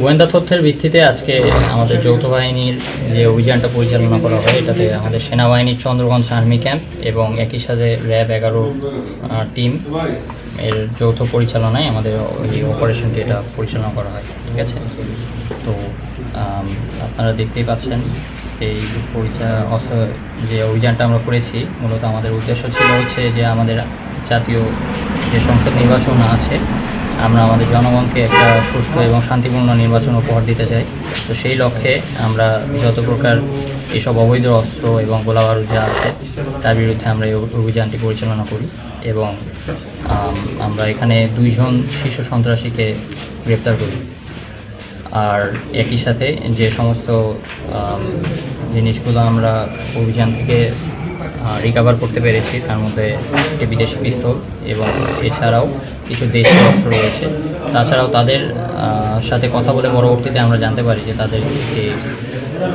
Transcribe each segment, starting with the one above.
গোয়েন্দা তথ্যের ভিত্তিতে আজকে আমাদের যৌথ বাহিনীর যে অভিযানটা পরিচালনা করা হয়, এটাতে আমাদের সেনাবাহিনীর চন্দ্রগঞ্জ আর্মি ক্যাম্প এবং একই সাথে র্যাব 11 টিম এর যৌথ পরিচালনায় আমাদের এই অপারেশনটি এটা পরিচালনা করা হয়। ঠিক আছে, তো আপনারা দেখতেই পাচ্ছেন এই যে অভিযানটা আমরা করেছি, মূলত আমাদের উদ্দেশ্য ছিল হচ্ছে যে আমাদের জাতীয় যে সংসদ নির্বাচন আছে, আমরা আমাদের জনগণকে একটা সুষ্ঠু এবং শান্তিপূর্ণ নির্বাচন উপহার দিতে চাই। তো সেই লক্ষ্যে আমরা যত প্রকার এইসব অবৈধ অস্ত্র এবং গোলাবারুদ যা আছে তার বিরুদ্ধে আমরা এই অভিযানটি পরিচালনা করি এবং আমরা এখানে 2 জন শীর্ষ সন্ত্রাসীকে গ্রেপ্তার করি। আর একই সাথে যে সমস্ত জিনিসগুলো আমরা অভিযান থেকে রিকভার করতে পেরেছি, তার মধ্যে একটি বিদেশি পিস্তল এবং এছাড়াও কিছু দেশীয় অস্ত্র রয়েছে। তাছাড়াও তাদের সাথে কথা বলে পরবর্তীতে আমরা জানতে পারি যে তাদের একটি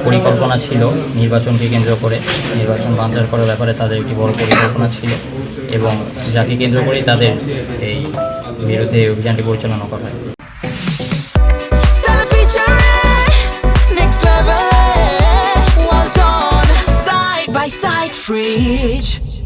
পরিকল্পনা ছিল নির্বাচনকে কেন্দ্র করে, নির্বাচন বানচাল করার ব্যাপারে তাদের একটি বড় পরিকল্পনা ছিল এবং যাকে কেন্দ্র করেই তাদের এই বিরুদ্ধে অভিযানটি পরিচালনা করা হয়। Fridge